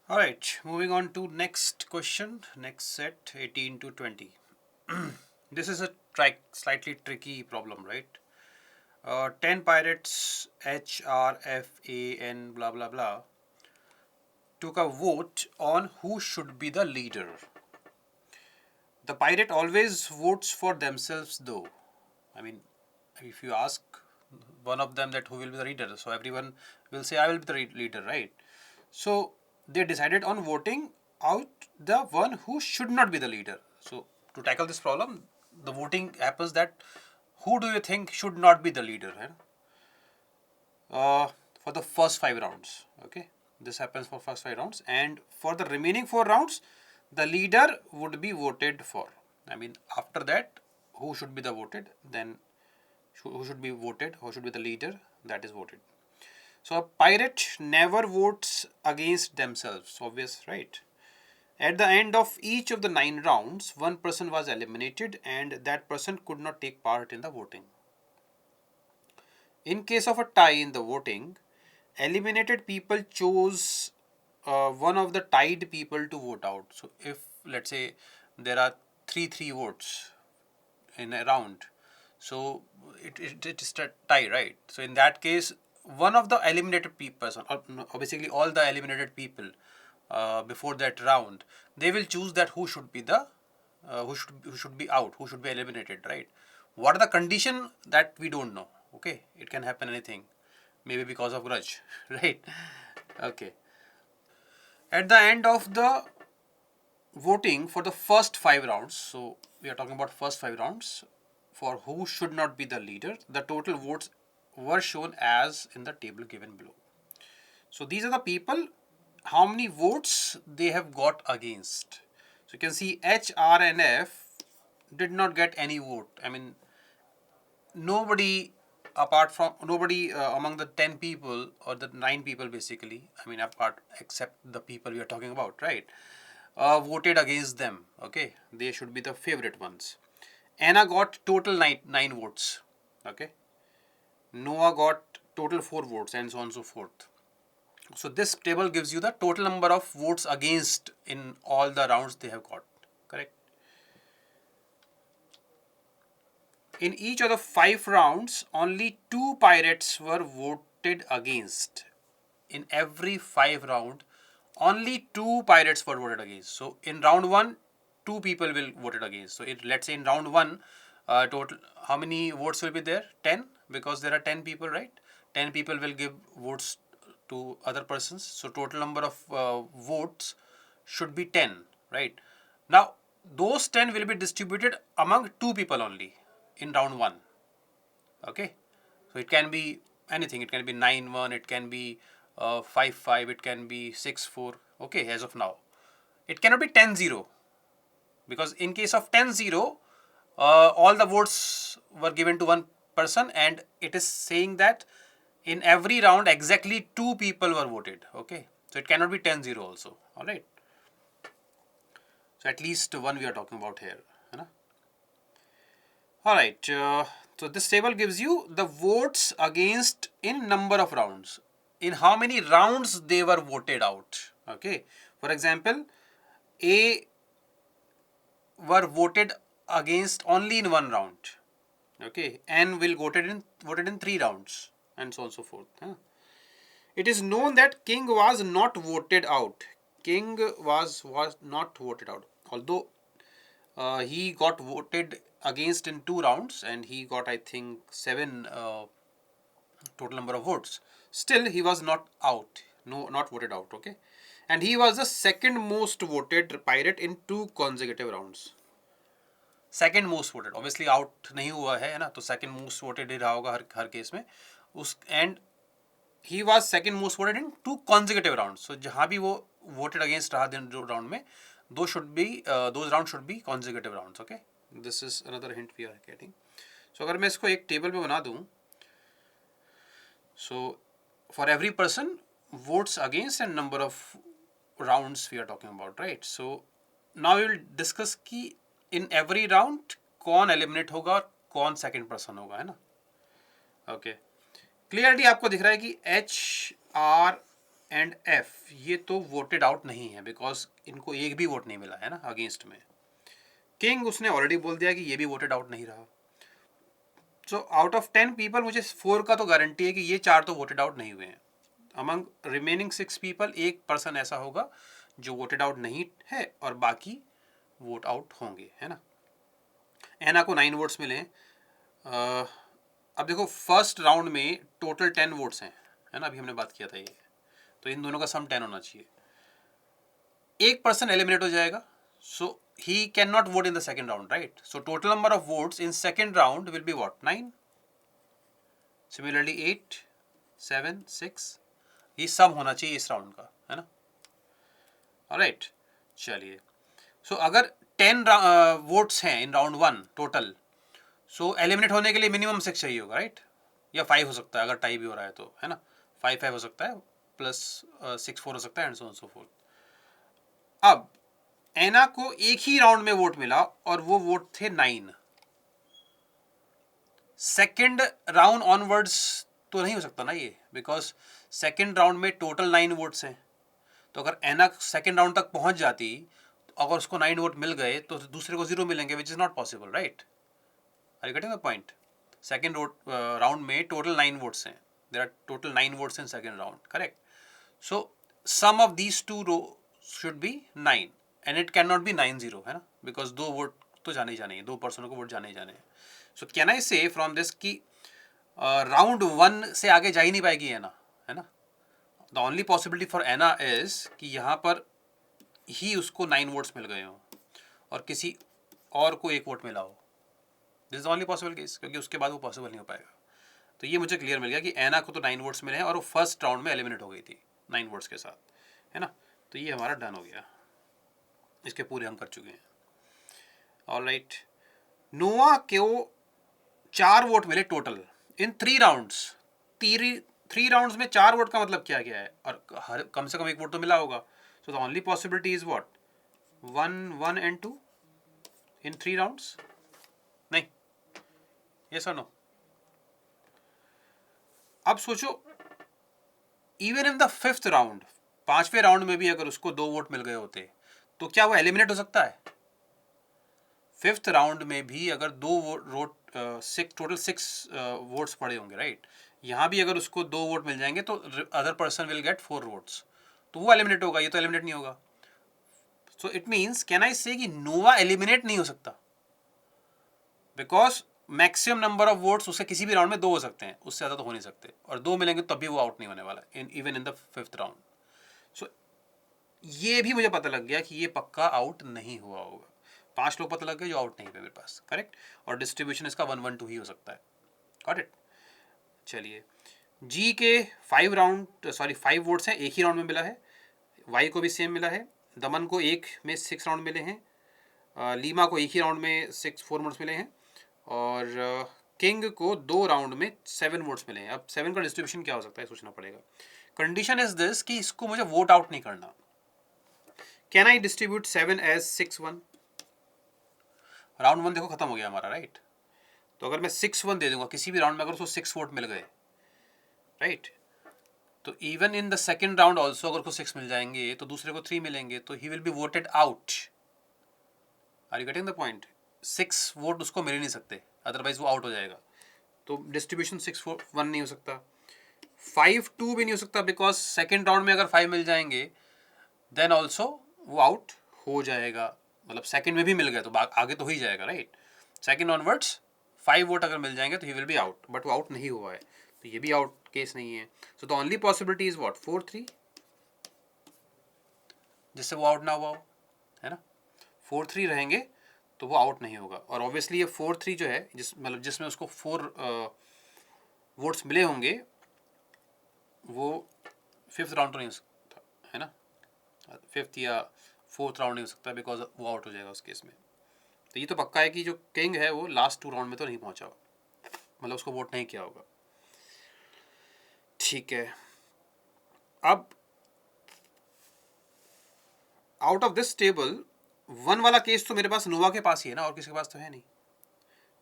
All right, moving on to next question, next set 18 to 20. This is a slightly tricky problem, right? 10 pirates, H, R, F, A, N, blah blah blah, took a vote on who should be the leader. The pirate always votes for themselves, though. I mean, if you ask one of them that who will be the leader, so everyone will say, I will be the leader, right? So they decided on voting out the one who should not be the leader. So to tackle this problem, the voting happens that who do you think should not be the leader? For the first 5 rounds. Okay, this happens for first 5 rounds, and for the remaining 4 rounds, the leader would be voted for. I mean, after that, who should be the voted? Then who should be voted? Who should be the leader? That is voted. So a pirate never votes against themselves. Obvious, right? At the end of each of the 9 rounds, one person was eliminated, and that person could not take part in the voting. In case of a tie in the voting, eliminated people chose one of the tied people to vote out. So if let's say there are 3 votes in a round, so it is a tie, right? So in that case, one of the eliminated people, or basically all the eliminated people before that round, they will choose that who should be the who should be out, who should be eliminated, right? What are the condition that we don't know? Okay, it can happen anything, maybe because of grudge, right? Okay. At the end of the voting for the first 5 rounds, so we are talking about first 5 rounds for who should not be the leader, the total votes were shown as in the table given below. So these are the people, how many votes they have got against. So you can see H, R, and F did not get any vote. I mean, nobody apart from nobody among the 10 people or the 9 people basically, I mean, apart except the people we are talking about, right? Voted against them. Okay, they should be the favorite ones. Anna got total nine votes. Okay, Noah got total 4 votes, and so on and so forth. So this table gives you the total number of votes against in all the rounds they have got. Correct. In each of the 5 rounds, only 2 pirates were voted against. In every 5 round, only 2 pirates were voted against. So in round one, 2 people will voted against. So let's say in round one, total how many votes will be there? 10, because there are 10 people, right? 10 people will give votes to other persons. So total number of votes should be 10, right? Now those 10 will be distributed among 2 people only in round one. Okay, so it can be anything. It can be 9-1. It can be 5-5. It can be 6-4. Okay, as of now, it cannot be 10-0, because in case of 10-0, all the votes were given to one person, and it is saying that in every round exactly 2 people were voted. Okay, so it cannot be 10-0 also. All right. So at least one we are talking about here. All right. So this table gives you the votes against in number of rounds. In how many rounds they were voted out. Okay. For example, A were voted against only in 1 round. Okay. N will voted in 3 rounds, and so on and so forth. It is known that King was not voted out. King was not voted out. Although he got voted against in 2 rounds, and he got, I think, 7 total number of votes. Still, he was not out. No, not voted out. Okay, and he was the second most voted pirate in 2 consecutive rounds. Second most voted, obviously out नहीं हुआ है ना, तो second most voted ही रहा होगा हर case में उस and he was second most voted in 2 consecutive rounds. सो जहां भी वो वोटेड अगेंस्ट रहा दिन राउंड में, those rounds should be consecutive rounds. Okay, this is another hint we are getting. So अगर मैं इसको एक टेबल में बना दूं, so for every person votes against and number of rounds we are talking about, right? So now we will discuss कि in every round कौन eliminate होगा और कौन second person होगा, है ना? Okay, क्लियरली आपको दिख रहा है कि H, R, एंड एफ, ये तो वोटेड आउट नहीं है बिकॉज इनको एक भी वोट नहीं मिला है ना अगेंस्ट में। किंग उसने ऑलरेडी बोल दिया कि ये भी वोटेड आउट नहीं रहा। सो आउट ऑफ 10 पीपल मुझे 4 का तो गारंटी है कि ये 4 तो वोटेड आउट नहीं हुए हैं। अमंग रिमेनिंग 6 पीपल एक पर्सन ऐसा होगा जो वोटेड आउट नहीं है और बाकी वोट आउट होंगे, है ना। एना को 9 वोट्स मिले। अब देखो फर्स्ट राउंड में टोटल 10 वोट्स हैं, है ना, अभी हमने बात किया था ये, तो इन दोनों का सम 10 होना चाहिए। एक पर्सन एलिमिनेट हो जाएगा, so he can not vote in the second round, right. So total number of votes in second round will be what 9। Similarly 8, 7, 6, ये सम होना चाहिए इस राउंड का, है ना। ऑलराइट, चलिए। सो अगर 10 वोट्स हैं in round 1 total, so eliminate होने के लिए मिनिमम 6 चाहिए होगा, राइट। या 5 हो सकता है अगर टाई भी हो रहा है तो, है ना। 5 हो सकता है, प्लस 6 4 हो सकता है, and so on so fourth. अब एना को एक ही राउंड में वोट मिला और वो वोट थे 9। सेकेंड राउंड ऑनवर्ड्स तो नहीं हो सकता ना ये, बिकॉज सेकेंड राउंड में टोटल 9 वोट्स हैं। तो अगर एना सेकेंड राउंड तक पहुंच जाती, तो अगर उसको 9 वोट मिल गए तो दूसरे को 0 मिलेंगे, which is not possible, right. Are you getting the point. Second round में टोटल 9 वोट्स हैं, there are total 9 votes in second round, correct. So sum of these two row should be 9 and it can not be 9-0, है ना, because 2 vote तो जाने ही जाने हैं, 2 पर्सनों को vote जाने ही जाने हैं। सो कैन आई से फ्रॉम दिस कि राउंड 1 से आगे जा ही नहीं पाएगी एना, है ना। The only possibility for Anna is कि यहाँ पर ही उसको 9 वोट्स मिल गए हों और किसी और को 1 वोट मिला हो। This is only possible case, क्योंकि उसके बाद वो पॉसिबल नहीं हो पाएगा। तो ये मुझे क्लियर मिल गया कि एना को तो 9 वोट्स मिले हैं और वो फर्स्ट राउंड में एलिमिनेट हो गई थी 9 वोट्स के साथ, है ना। तो ये हमारा डन हो गया, इसके पूरे हम कर चुके हैं। ऑलराइट, नोआ को 4 वोट मिले टोटल इन 3 राउंड्स। 3 राउंड्स में 4 वोट का मतलब क्या क्या है, और हर कम से कम 1 वोट तो मिला होगा। So the only possibility is what 1, 1 and 2 in 3 rounds. नहीं, यस और नो। अब सोचो, even in the 5th round, 5वें राउंड में भी अगर उसको 2 वोट मिल गए होते तो क्या वो एलिमिनेट हो सकता है। 5th राउंड में भी अगर 2 वोट टोटल 6 वोट्स पड़े होंगे, राइट। यहाँ भी अगर उसको 2 वोट मिल जाएंगे तो other person will get 4 votes, तो वो एलिमिनेट होगा, ये तो एलिमिनेट नहीं होगा। So it means can I से कि नोवा एलिमिनेट नहीं हो सकता, because maximum number of votes उसके किसी भी राउंड में 2 हो सकते हैं, उससे ज़्यादा तो हो नहीं सकते, और 2 मिलेंगे तब भी वो आउट नहीं होने वाला in even in the 5th round. So ये भी मुझे पता लग गया कि ये पक्का आउट नहीं हुआ होगा। 5 लोग पता लग गए जो आउट नहीं हुए मेरे पास, करेक्ट। और डिस्ट्रीब्यूशन इसका 1-1-2 ही हो सकता है, गॉट इट। चलिए, जी के 5 वोट्स हैं, एक ही राउंड में मिला है। वाई को भी सेम मिला है। दमन को एक में 6 राउंड मिले हैं। लीमा को एक ही राउंड में 4 वोट्स मिले हैं। और किंग को 2 राउंड में 7 वोट्स मिले हैं। अब 7 का डिस्ट्रीब्यूशन क्या हो सकता है सोचना पड़ेगा। कंडीशन इज दिस कि इसको मुझे वोट आउट नहीं करना। Can I distribute 7 as 6-1। Round 1 देखो खत्म हो गया हमारा, राइट। तो अगर मैं 6-1 दे दूंगा किसी भी राउंड में, अगर उसको 6 वोट मिल गए, राइट, तो even in the second round also अगर उसको 6 मिल जाएंगे तो दूसरे को 3 मिलेंगे, तो he will be voted out. Are you getting the point. 6 vote उसको मिल ही नहीं सकते, अदरवाइज वो आउट हो जाएगा। तो डिस्ट्रीब्यूशन 6-1 नहीं हो सकता। 5-2 भी नहीं हो सकता, बिकॉज सेकेंड राउंड में अगर 5 मिल जाएंगे देन ऑल्सो वो आउट हो जाएगा। मतलब सेकेंड में भी मिल गए तो आगे तो हो ही जाएगा, राइट। सेकेंड ऑनवर्ड्स 5 वोट अगर मिल जाएंगे तो he will be out, but वो आउट नहीं हुआ है, तो ये भी आउट केस नहीं है। सो the only possibility is what 4-3, जिससे वो आउट ना हुआ हो, है ना। 4-3 रहेंगे तो वो आउट नहीं होगा। और ऑब्वियसली ये 4-3 जो है, मतलब जिसमें उसको 4 वोट्स मिले होंगे, वो 5th राउंड तो नहीं हो सकता, है ना। 5th या 4th राउंड नहीं हो सकता, बिकॉज वो आउट हो जाएगा उस केस में। तो ये तो पक्का है कि जो किंग है वो लास्ट 2 राउंड में तो नहीं पहुंचा, मतलब उसको वोट नहीं किया होगा। ठीक है, अब आउट ऑफ दिस टेबल 1 वाला केस तो मेरे पास नोवा के पास ही है ना, और किसी के पास तो है नहीं।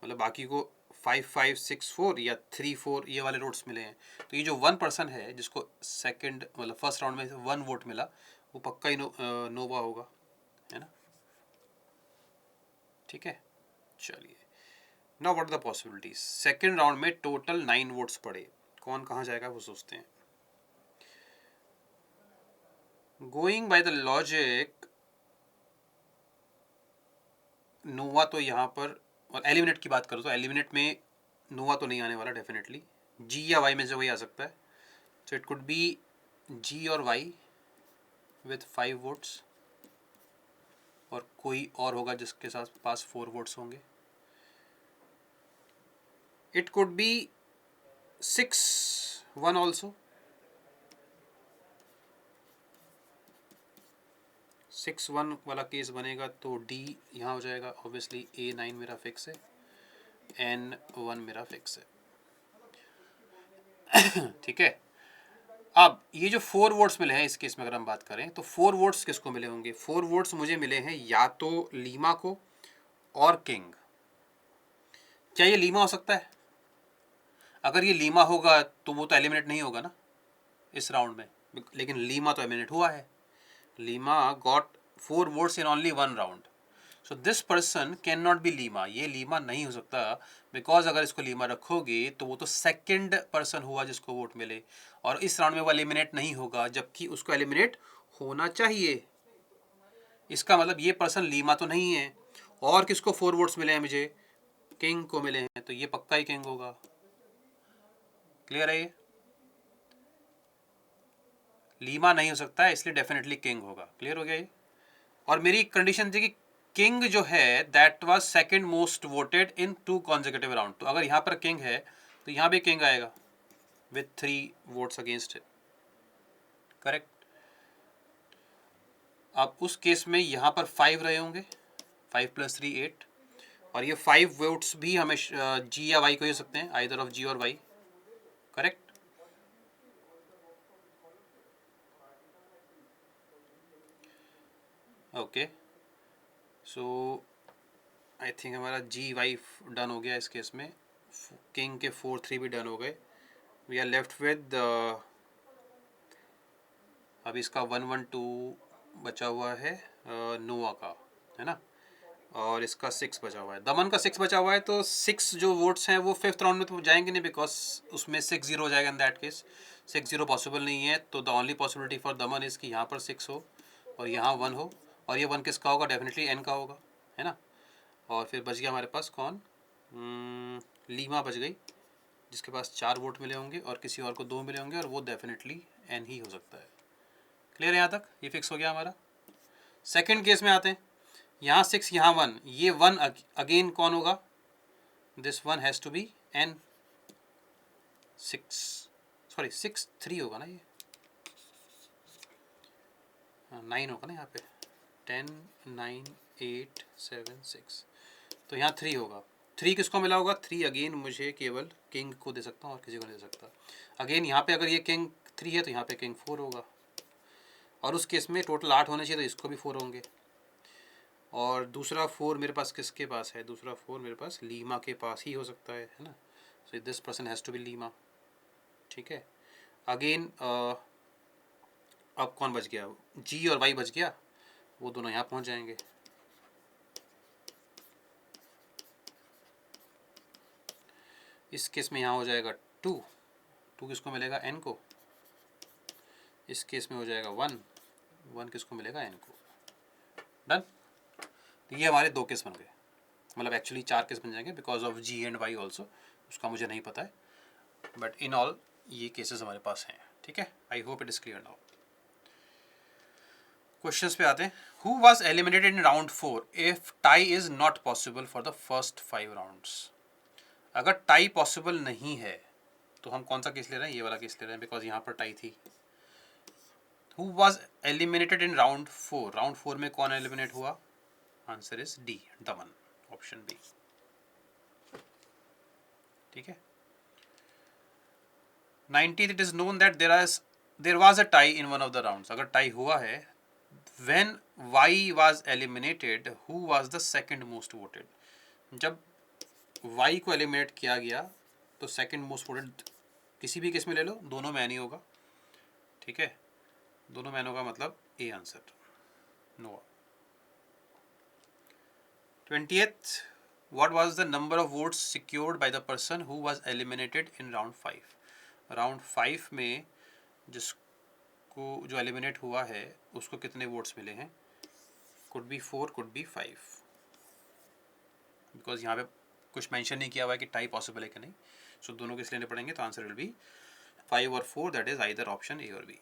मतलब बाकी को 5-5-6-4 या 3-4 ये वाले वोट्स मिले हैं। तो ये जो 1 पर्सन है जिसको सेकंड मतलब फर्स्ट राउंड में 1 वोट मिला, वो पक्का ही नोवा होगा, है ना। ठीक है, चलिए। Now what are the possibilities. Second round में टोटल 9 वोट्स पड़े, कौन कहाँ जाएगा वो सोचते हैं। Going by the logic, Nova तो यहाँ पर, और एलिमिनेट की बात करो तो एलिमिनेट में नोवा तो नहीं आने वाला डेफिनेटली, जी या वाई में से वही आ सकता है। सो इट कुड बी जी और वाई विथ 5 वोट्स, और कोई और होगा जिसके साथ पास 4 वोट्स होंगे। इट कुड बी 6-1 ऑल्सो, 6-1 वाला केस बनेगा तो डी यहाँ हो जाएगा ऑब्वियसली, A9 मेरा फिक्स है, N1 मेरा फिक्स है। ठीक है, अब ये जो 4 वोट्स मिले हैं इस केस में अगर हम बात करें तो 4 वोट्स किसको मिले होंगे। 4 वोट्स मुझे मिले हैं या तो लीमा को और किंग। क्या ये लीमा हो सकता है? अगर ये लीमा होगा तो वो तो एलिमिनेट नहीं होगा ना इस राउंड में, लेकिन लीमा तो एलिमिनेट हुआ है। Lima got 4 votes in only 1 round, so this person can not B Lima. ये लीमा नहीं हो सकता, बिकॉज अगर इसको लीमा रखोगे तो वो तो सेकंड पर्सन हुआ जिसको वोट मिले, और इस राउंड में वो एलिमिनेट नहीं होगा, जबकि उसको एलिमिनेट होना चाहिए। इसका मतलब ये पर्सन लीमा तो नहीं है। और किसको 4 वोट्स मिले हैं मुझे? किंग को मिले हैं, तो ये पक्का ही किंग होगा। क्लियर है ये? लीमा नहीं हो सकता है, इसलिए डेफिनेटली किंग होगा। क्लियर हो गया ये? और मेरी कंडीशन थी कि किंग जो है that was second most voted in 2 consecutive round. तो अगर यहाँ पर किंग है तो यहाँ भी किंग आएगा विथ 3 वोट्स अगेंस्ट है। करेक्ट। अब उस केस में यहाँ पर 5 रहे होंगे, 5 + 3 8, और ये 5 वोट्स भी हमें जी या वाई को हो सकते हैं, आइदर ऑफ जी और Y. Correct. Okay, so I think हमारा जी वाई डन हो गया इस केस में। किंग के 4-3 भी डन हो गए। वी आर लेफ्ट विद अब इसका 1-1-2 बचा हुआ है नोआ का, है ना, और इसका 6 बचा हुआ है। दमन का 6 बचा हुआ है, तो 6 जो वोट्स हैं वो 5th राउंड में तो जाएंगे नहीं, बिकॉज उसमें 6-0 हो जाएगा। इन दैट केस 6-0 पॉसिबल नहीं है, तो the only possibility for Daman is कि यहाँ पर 6 हो और यहाँ 1 हो, और ये 1 किसका होगा? डेफिनेटली एन का होगा, है ना। और फिर बच गया हमारे पास कौन? लीमा बच गई, जिसके पास 4 वोट मिले होंगे और किसी और को 2 मिले होंगे, और वो डेफिनेटली एन ही हो सकता है। क्लियर है यहाँ तक? ये फिक्स हो गया हमारा। सेकंड केस में आते हैं। यहाँ 6, यहाँ 1, ये 1 अगेन कौन होगा? This 1 has to be an 6, sorry 6-3 होगा ना, ये 9 होगा ना यहाँ पे, 10 9 8 7 6, तो यहाँ 3 होगा। 3 किसको मिला होगा? 3 अगेन मुझे केवल किंग को दे सकता हूँ और किसी को नहीं दे सकता। अगेन यहाँ पे अगर ये किंग 3 है तो यहाँ पे किंग 4 होगा, और उस केस में टोटल 8 होने चाहिए, तो इसको भी 4 होंगे। और दूसरा 4 मेरे पास किसके पास है? दूसरा 4 मेरे पास लीमा के पास ही हो सकता है ना। So this person has to be Lima. ठीक है, अगेन अब कौन बच गया? जी और वाई बच गया, वो दोनों यहाँ पहुँच जाएंगे। इस केस में यहाँ हो जाएगा 2 किसको मिलेगा? एन को। इस केस में हो जाएगा 1 किसको मिलेगा? एन को। डन। तो ये हमारे 2 केस बन गए, मतलब एक्चुअली 4 केस बन जाएंगे because of G and Y also, उसका मुझे नहीं पता है, बट इन ऑल ये केसेस हमारे पास हैं। ठीक है, I hope it is clear now. Questions पे आते हैं। Who was eliminated in round 4 if tie is not possible for the first 5 rounds. अगर टाई पॉसिबल नहीं है तो हम कौन सा केस ले रहे हैं? ये वाला केस ले रहे हैं, बिकॉज यहाँ पर टाई थी। Who was eliminated in round 4, round 4 में कौन एलिमिनेट हुआ? Answer is D, Daman, option B. ठीक है। 19th it is known that there was a tie in one of the rounds। अगर टाई हुआ है, when y was eliminated, who was the second most voted? जब Y को eliminate किया गया तो सेकंड मोस्ट वोटेड किसी भी केस में ले लो, दोनों मैन ही होगा, ठीक है, दोनों मैन होगा, मतलब A answer, no. 20th, what was the number of votes secured by the person who was eliminated in round 5? Round 5 में जिसको जो एलिमिनेट हुआ है उसको कितने वोट्स मिले हैं? Could be 4, could be 5, because यहाँ पे कुछ मेंशन नहीं किया हुआ है कि टाई पॉसिबल है कि नहीं, सो दोनों किस लेने पड़ेंगे, तो आंसर विल बी 5 और 4, that is either option A और बी।